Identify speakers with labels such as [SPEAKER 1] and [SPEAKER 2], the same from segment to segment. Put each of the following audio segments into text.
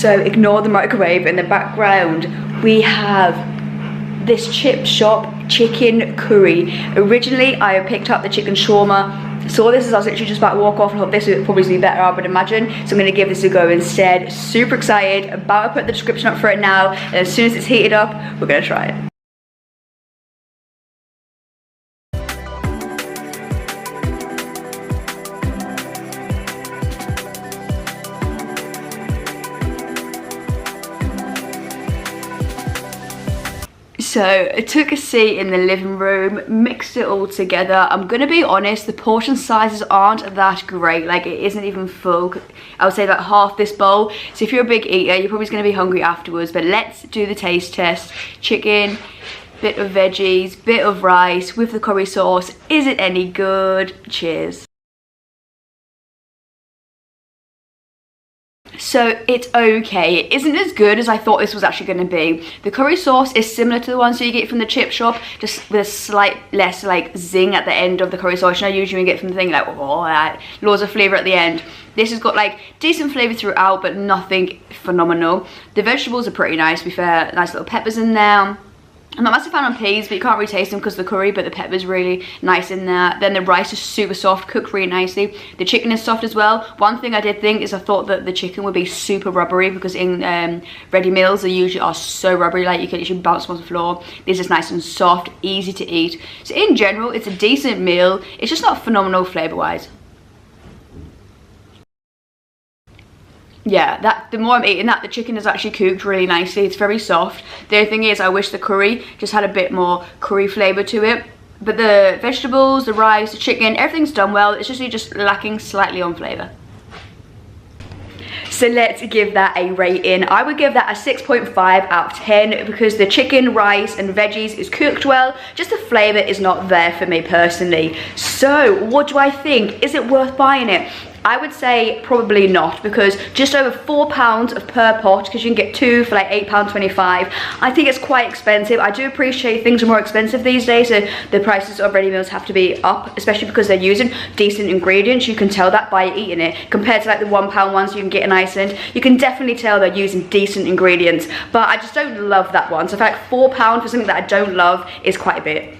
[SPEAKER 1] So ignore the microwave. In the background, we have this chip shop chicken curry. Originally, I picked up the chicken shawarma. Saw this as I was literally just about to walk off and thought this would probably be better, I would imagine. So I'm going to give this a go instead. Super excited. About to put the description up for it now. And as soon as it's heated up, we're going to try it. So I took a seat in the living room, mixed it all together. I'm gonna be honest, the portion sizes aren't that great. Like, it isn't even full. I would say like half this bowl. So if you're a big eater, you're probably gonna be hungry afterwards. But let's do the taste test. Chicken, bit of veggies, bit of rice with the curry sauce. Is it any good? Cheers. So it's okay. It isn't as good as I thought this was actually going to be. The curry sauce is similar to the ones you get from the chip shop, just with a slight less like zing at the end of the curry sauce. You know, usually you get from the thing like, oh, loads of flavour at the end. This has got like decent flavour throughout, but nothing phenomenal. The vegetables are pretty nice, to be fair. Nice little peppers in there. I'm not a massive fan on peas, but you can't really taste them because of the curry, but the pepper's really nice in there. Then the rice is super soft, cooked really nicely. The chicken is soft as well. One thing I did think is I thought that the chicken would be super rubbery, because in ready meals, they usually are so rubbery, like you can literally bounce them on the floor. This is nice and soft, easy to eat. So in general, it's a decent meal. It's just not phenomenal flavour-wise. Yeah, the more I'm eating that, the chicken is actually cooked really nicely. It's very soft. The only thing is, I wish the curry just had a bit more curry flavour to it. But the vegetables, the rice, the chicken, everything's done well. It's just lacking slightly on flavour. So let's give that a rating. I would give that a 6.5 out of 10 because the chicken, rice and veggies is cooked well. Just the flavour is not there for me personally. So what do I think? Is it worth buying it? I would say probably not, because just over £4 per pot, because you can get two for like £8.25. I think it's quite expensive. I do appreciate things are more expensive these days, so the prices of ready meals have to be up, especially because they're using decent ingredients. You can tell that by eating it, compared to like the £1 ones you can get in Iceland. You can definitely tell they're using decent ingredients, but I just don't love that one. So in fact, £4 for something that I don't love is quite a bit.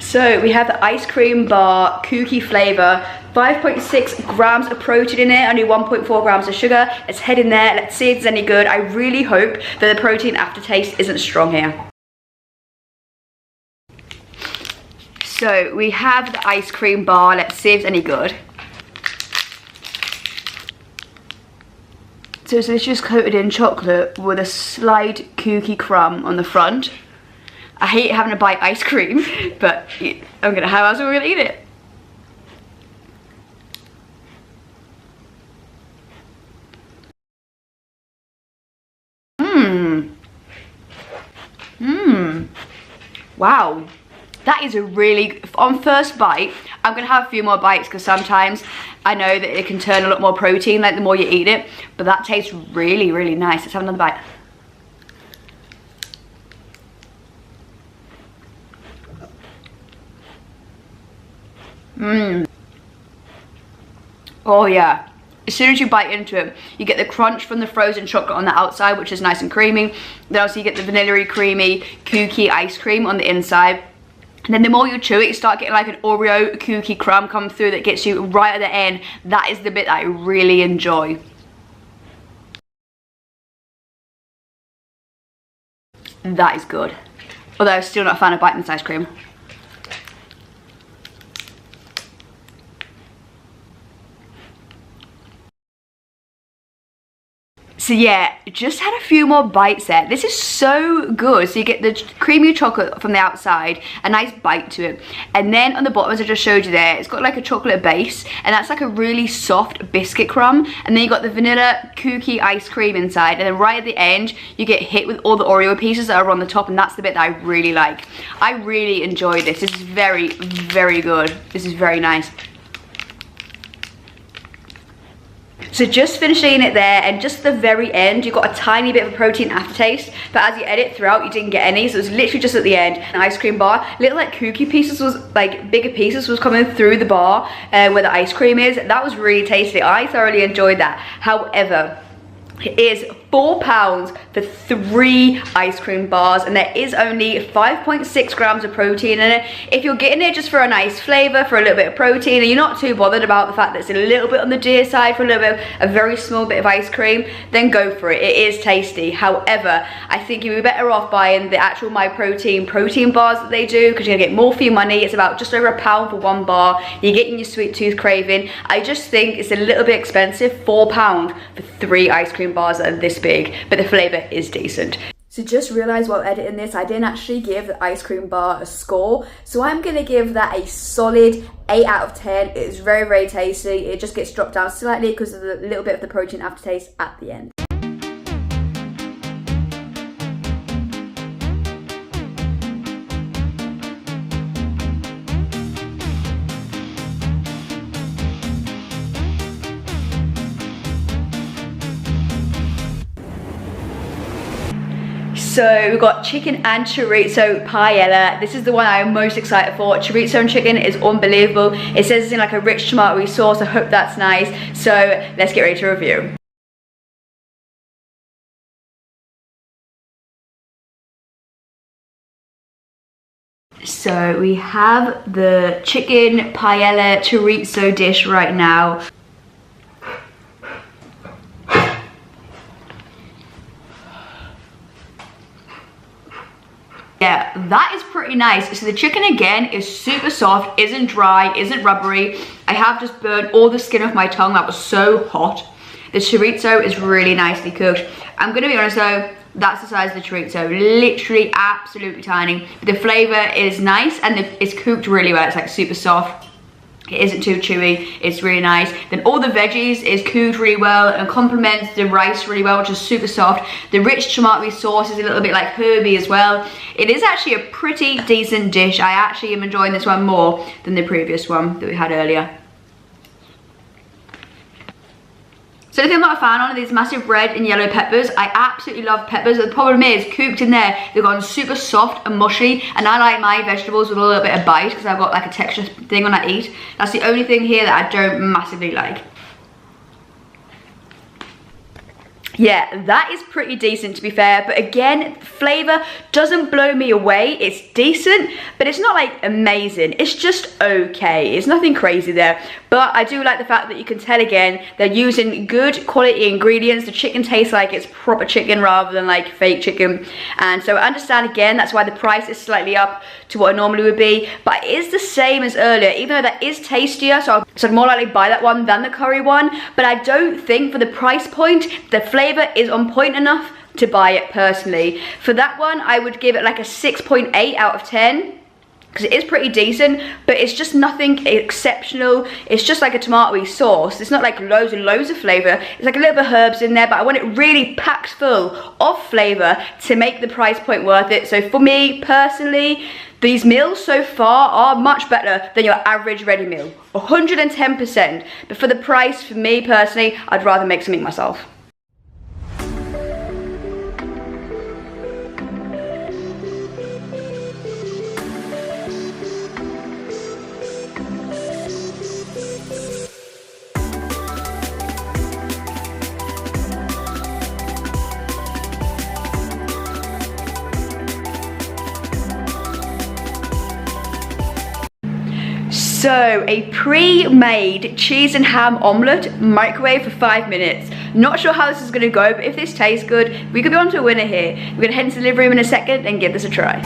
[SPEAKER 1] So we have the ice cream bar kooky flavour, 5.6 grams of protein in it, only 1.4 grams of sugar. Let's head in there, let's see if it's any good. I really hope that the protein aftertaste isn't strong here. So we have the ice cream bar, let's see if it's any good. So it's just coated in chocolate with a slight kooky crumb on the front. I hate having to bite ice cream, but how else are we gonna eat it? Wow. That is a really, on first bite, I'm gonna have a few more bites because sometimes I know that it can turn a lot more protein, like the more you eat it, but that tastes really, really nice. Let's have another bite. Oh yeah, as soon as you bite into it, you get the crunch from the frozen chocolate on the outside, which is nice and creamy. Then also you get the vanilla-y, creamy, kooky ice cream on the inside. And then the more you chew it, you start getting like an Oreo kooky crumb come through that gets you right at the end. That is the bit that I really enjoy. That is good. Although I'm still not a fan of biting this ice cream. So yeah, just had a few more bites there. This is so good. So you get the creamy chocolate from the outside, a nice bite to it. And then on the bottom, as I just showed you there, it's got like a chocolate base, and that's like a really soft biscuit crumb. And then you got the vanilla kooky ice cream inside. And then right at the end, you get hit with all the Oreo pieces that are on the top, and that's the bit that I really like. I really enjoy this. This is very, very good. This is very nice. So just finishing it there, and just at the very end, you got a tiny bit of a protein aftertaste, but as you edit throughout, you didn't get any, so it was literally just at the end. An ice cream bar, little like cookie pieces was, like bigger pieces was coming through the bar where the ice cream is. That was really tasty. I thoroughly enjoyed that. However, it is £4 for 3 ice cream bars, and there is only 5.6 grams of protein in it. If you're getting it just for a nice flavor, for a little bit of protein, and you're not too bothered about the fact that it's a little bit on the dear side for a little bit, a very small bit of ice cream, then go for it. It is tasty. However, I think you'd be better off buying the actual Myprotein protein bars that they do, because you're gonna get more for your money. It's about just over £1 for 1 bar. You're getting your sweet tooth craving. I just think it's a little bit expensive, £4 for 3 ice cream bars that are this big, but the flavor is decent. So just realized while editing this, I didn't actually give the ice cream bar a score, so I'm gonna give that a solid 8 out of 10. It is very, very tasty. It just gets dropped down slightly because of the little bit of the protein aftertaste at the end. So we've got chicken and chorizo paella. This is the one I'm most excited for. Chorizo and chicken is unbelievable. It says it's in like a rich tomato sauce. I hope that's nice. So let's get ready to review. So we have the chicken paella chorizo dish right now. Yeah, that is pretty nice. So the chicken again is super soft, isn't dry, isn't rubbery. I have just burned all the skin off my tongue. That was so hot. The chorizo is really nicely cooked. I'm gonna be honest though, that's the size of the chorizo, literally absolutely tiny. But the flavor is nice, and it's cooked really well. It's like super soft. It isn't too chewy, it's really nice. Then all the veggies is cooked really well and complements the rice really well, which is super soft. The rich tomato sauce is a little bit like herby as well. It is actually a pretty decent dish. I actually am enjoying this one more than the previous one that we had earlier. So the thing I'm not a fan on are these massive red and yellow peppers. I absolutely love peppers, but the problem is, cooked in there, they've gone super soft and mushy, and I like my vegetables with a little bit of bite because I've got like a texture thing when I eat. That's the only thing here that I don't massively like. Yeah, that is pretty decent to be fair, but again, flavor doesn't blow me away. It's decent, but it's not like amazing. It's just okay. It's nothing crazy there, but I do like the fact that you can tell again, they're using good quality ingredients. The chicken tastes like it's proper chicken rather than like fake chicken, and so I understand again, that's why the price is slightly up to what it normally would be, but it is the same as earlier, even though that is tastier, so I'd more likely buy that one than the curry one, but I don't think for the price point, the flavor is on point enough to buy it personally. For that one, I would give it like a 6.8 out of 10 because it is pretty decent, but it's just nothing exceptional. It's just like a tomatoey sauce. It's not like loads and loads of flavor. It's like a little bit of herbs in there, but I want it really packed full of flavor to make the price point worth it. So for me personally, these meals so far are much better than your average ready meal, 110%. But for the price, for me personally, I'd rather make something myself. So, a pre-made cheese and ham omelette, microwave for 5 minutes. Not sure how this is gonna go, but if this tastes good, we could be on to a winner here. We're gonna head into the delivery room in a second and give this a try.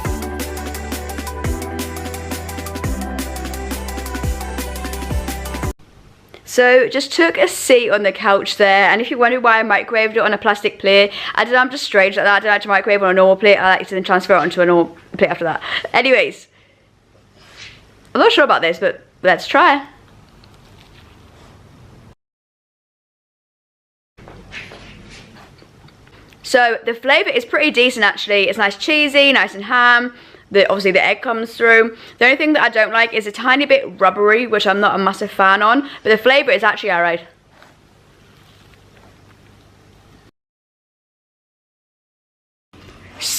[SPEAKER 1] So just took a seat on the couch there, and if you're wondering why I microwaved it on a plastic plate, I don't know, I'm just strange like that. I don't like to microwave on a normal plate. I like to then transfer it onto a normal plate after that. Anyways, I'm not sure about this, but let's try. So the flavour is pretty decent actually. It's nice cheesy, nice and ham. Obviously the egg comes through. The only thing that I don't like is a tiny bit rubbery, which I'm not a massive fan on, but the flavour is actually alright.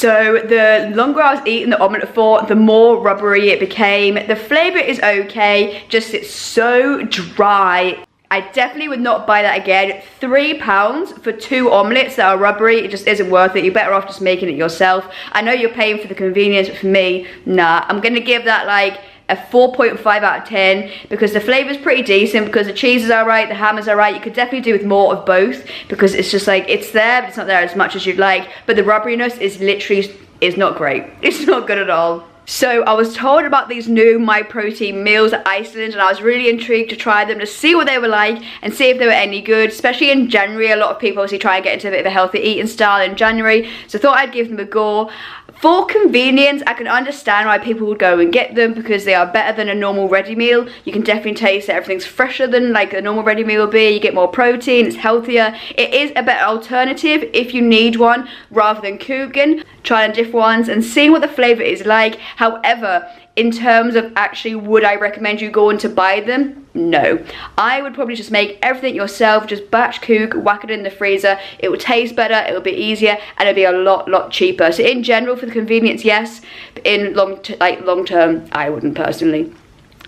[SPEAKER 1] So the longer I was eating the omelette for, the more rubbery it became. The flavour is okay, just it's so dry. I definitely would not buy that again. £3 for 2 omelettes that are rubbery, it just isn't worth it. You're better off just making it yourself. I know you're paying for the convenience, but for me, nah. I'm gonna give that like a 4.5 out of 10 because the flavour's pretty decent, because the cheese is alright, the ham is alright. You could definitely do with more of both because it's just like, it's there, but it's not there as much as you'd like. But the rubberiness is literally, is not great. It's not good at all. So I was told about these new Myprotein meals at Iceland, and I was really intrigued to try them to see what they were like and see if they were any good, especially in January. A lot of people obviously try and get into a bit of a healthy eating style in January, so I thought I'd give them a go. For convenience, I can understand why people would go and get them because they are better than a normal ready meal. You can definitely taste that everything's fresher than like a normal ready meal will be. You get more protein, it's healthier. It is a better alternative if you need one rather than Coogan. Trying different ones and seeing what the flavour is like. However, in terms of actually would I recommend you going to buy them? No. I would probably just make everything yourself, just batch cook, whack it in the freezer. It will taste better, it will be easier, and it'll be a lot cheaper. So in general, for the convenience, yes, but in long term, I wouldn't personally.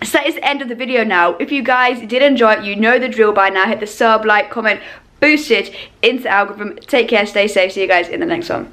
[SPEAKER 1] So that is the end of the video now. If you guys did enjoy it, you know the drill by now. Hit the sub, like, comment, boost it into the algorithm. Take care, stay safe, see you guys in the next one.